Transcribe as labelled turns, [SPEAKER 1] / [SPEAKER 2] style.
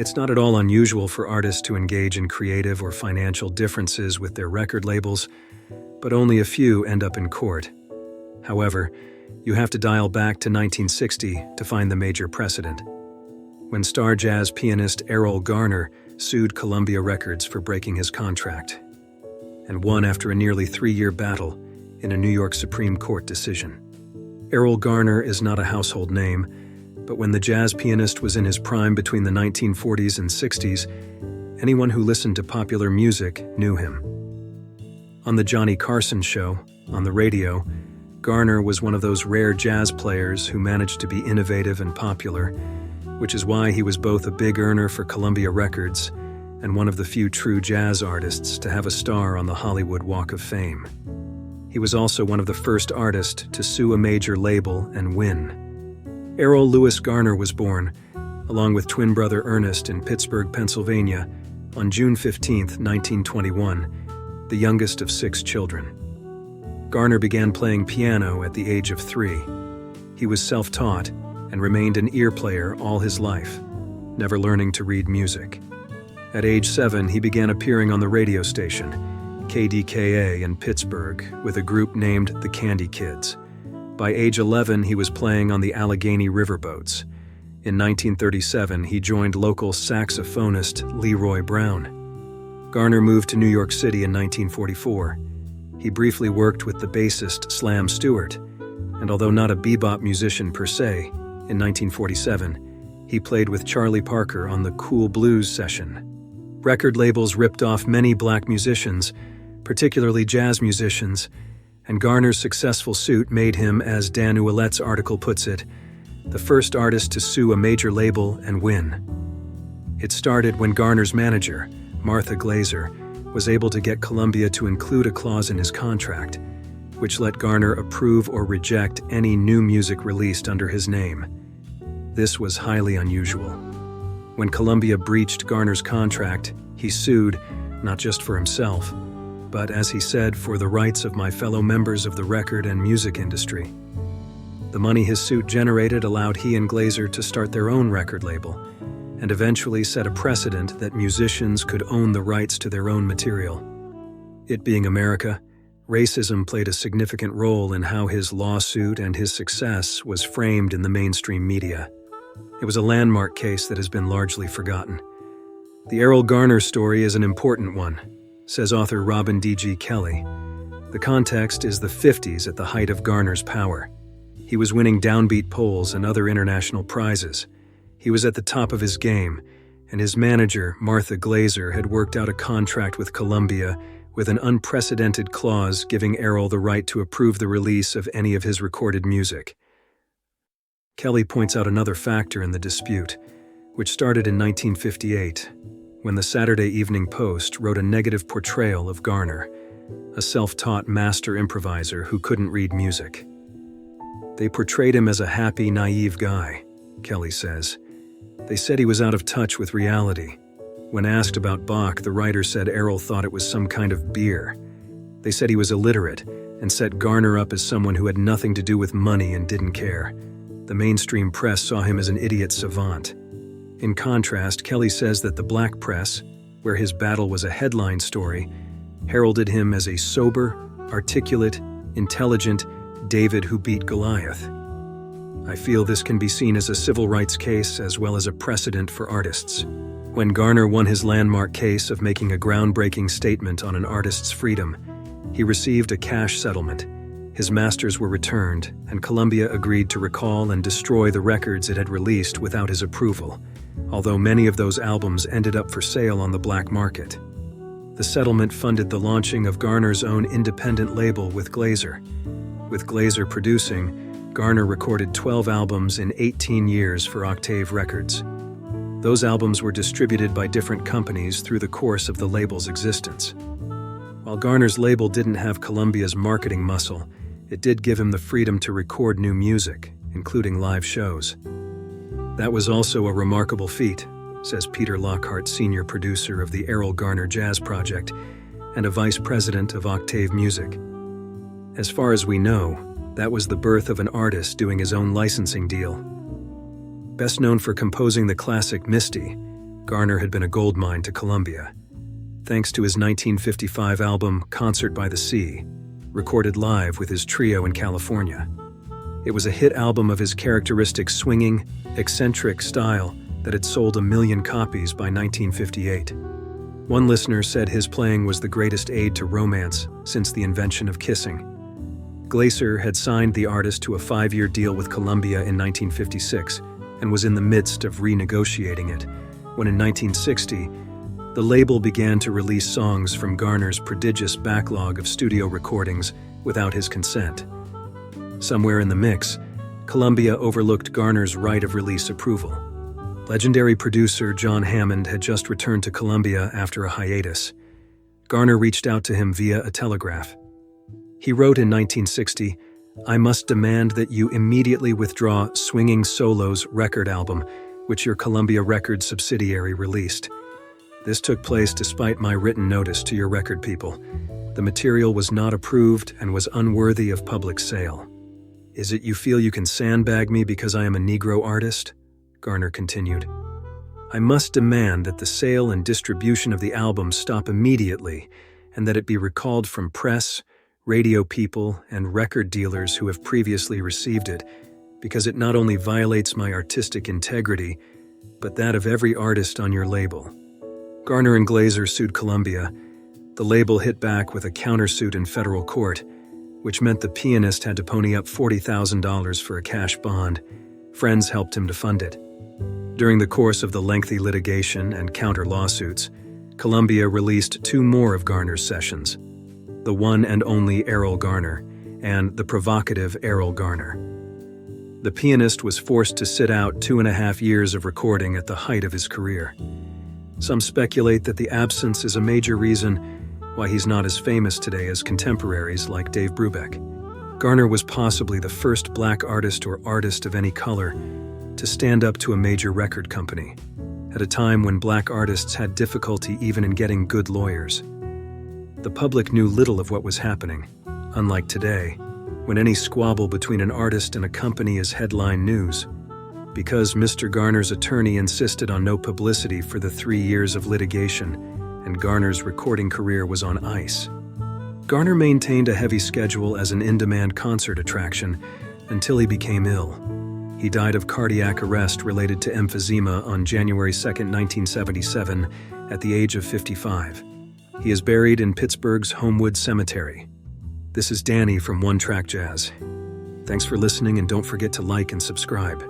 [SPEAKER 1] It's not at all unusual for artists to engage in creative or financial differences with their record labels, but only a few end up in court. However, you have to dial back to 1960 to find the major precedent, when star jazz pianist Erroll Garner sued Columbia Records for breaking his contract, and won after a nearly 3-year battle in a New York Supreme Court decision. Erroll Garner is not a household name, but when the jazz pianist was in his prime between the 1940s and 60s, anyone who listened to popular music knew him. On the Johnny Carson show, on the radio, Garner was one of those rare jazz players who managed to be innovative and popular, which is why he was both a big earner for Columbia Records and one of the few true jazz artists to have a star on the Hollywood Walk of Fame. He was also one of the first artists to sue a major label and win. Errol Louis Garner was born, along with twin brother Ernest, in Pittsburgh, Pennsylvania, on June 15, 1921, the youngest of 6 children. Garner began playing piano at the age of 3. He was self-taught and remained an ear player all his life, never learning to read music. At age 7, he began appearing on the radio station, KDKA in Pittsburgh, with a group named the Candy Kids. By age 11, he was playing on the Allegheny riverboats. In 1937, he joined local saxophonist Leroy Brown. Garner moved to New York City in 1944. He briefly worked with the bassist Slam Stewart, and although not a bebop musician per se, in 1947, he played with Charlie Parker on the Cool Blues session. Record labels ripped off many black musicians, particularly jazz musicians, and Garner's successful suit made him, as Dan Ouellette's article puts it, the first artist to sue a major label and win. It started when Garner's manager, Martha Glazer, was able to get Columbia to include a clause in his contract, which let Garner approve or reject any new music released under his name. This was highly unusual. When Columbia breached Garner's contract, he sued, not just for himself, but, as he said, for the rights of my fellow members of the record and music industry. The money his suit generated allowed he and Glazer to start their own record label, and eventually set a precedent that musicians could own the rights to their own material. It being America, racism played a significant role in how his lawsuit and his success was framed in the mainstream media. It was a landmark case that has been largely forgotten. The Erroll Garner story is an important one, says author Robin D.G. Kelly. The context is the 50s at the height of Garner's power. He was winning downbeat polls and other international prizes. He was at the top of his game, and his manager, Martha Glazer, had worked out a contract with Columbia with an unprecedented clause giving Erroll the right to approve the release of any of his recorded music. Kelly points out another factor in the dispute, which started in 1958, when the Saturday Evening Post wrote a negative portrayal of Garner, a self-taught master improviser who couldn't read music. They portrayed him as a happy, naive guy, Kelly says. They said he was out of touch with reality. When asked about Bach, the writer said Erroll thought it was some kind of beer. They said he was illiterate and set Garner up as someone who had nothing to do with money and didn't care. The mainstream press saw him as an idiot savant. In contrast, Kelly says that the black press, where his battle was a headline story, heralded him as a sober, articulate, intelligent David who beat Goliath. I feel this can be seen as a civil rights case as well as a precedent for artists. When Garner won his landmark case of making a groundbreaking statement on an artist's freedom, he received a cash settlement. His masters were returned, and Columbia agreed to recall and destroy the records it had released without his approval, although many of those albums ended up for sale on the black market. The settlement funded the launching of Garner's own independent label with Glazer. With Glazer producing, Garner recorded 12 albums in 18 years for Octave Records. Those albums were distributed by different companies through the course of the label's existence. While Garner's label didn't have Columbia's marketing muscle, it did give him the freedom to record new music, including live shows. That was also a remarkable feat, says Peter Lockhart, senior producer of the Erroll Garner Jazz Project and a vice president of Octave Music. As far as we know, that was the birth of an artist doing his own licensing deal. Best known for composing the classic Misty, Garner had been a goldmine to Columbia. Thanks to his 1955 album Concert by the Sea, recorded live with his trio in California. It was a hit album of his characteristic swinging, eccentric style that had sold 1 million copies by 1958. One listener said his playing was the greatest aid to romance since the invention of kissing. Glaser had signed the artist to a 5-year deal with Columbia in 1956 and was in the midst of renegotiating it, when in 1960, the label began to release songs from Garner's prodigious backlog of studio recordings without his consent. Somewhere in the mix, Columbia overlooked Garner's right of release approval. Legendary producer John Hammond had just returned to Columbia after a hiatus. Garner reached out to him via a telegraph. He wrote in 1960, "I must demand that you immediately withdraw Swinging Solos record album, which your Columbia Records subsidiary released. This took place despite my written notice to your record people. The material was not approved and was unworthy of public sale. Is it you feel you can sandbag me because I am a Negro artist?" Garner continued. "I must demand that the sale and distribution of the album stop immediately and that it be recalled from press, radio people, and record dealers who have previously received it, because it not only violates my artistic integrity, but that of every artist on your label." Garner and Glaser sued Columbia. The label hit back with a countersuit in federal court, which meant the pianist had to pony up $40,000 for a cash bond. Friends helped him to fund it. During the course of the lengthy litigation and counter-lawsuits, Columbia released 2 more of Garner's sessions, the one and only Erroll Garner and the provocative Erroll Garner. The pianist was forced to sit out 2.5 years of recording at the height of his career. Some speculate that the absence is a major reason why he's not as famous today as contemporaries like Dave Brubeck. Garner was possibly the first black artist or artist of any color to stand up to a major record company, at a time when black artists had difficulty even in getting good lawyers. The public knew little of what was happening, unlike today, when any squabble between an artist and a company is headline news. Because Mr. Garner's attorney insisted on no publicity for the 3 years of litigation, and Garner's recording career was on ice. Garner maintained a heavy schedule as an in-demand concert attraction until he became ill. He died of cardiac arrest related to emphysema on January 2, 1977, at the age of 55. He is buried in Pittsburgh's Homewood Cemetery. This is Danny from One Track Jazz. Thanks for listening, and don't forget to like and subscribe.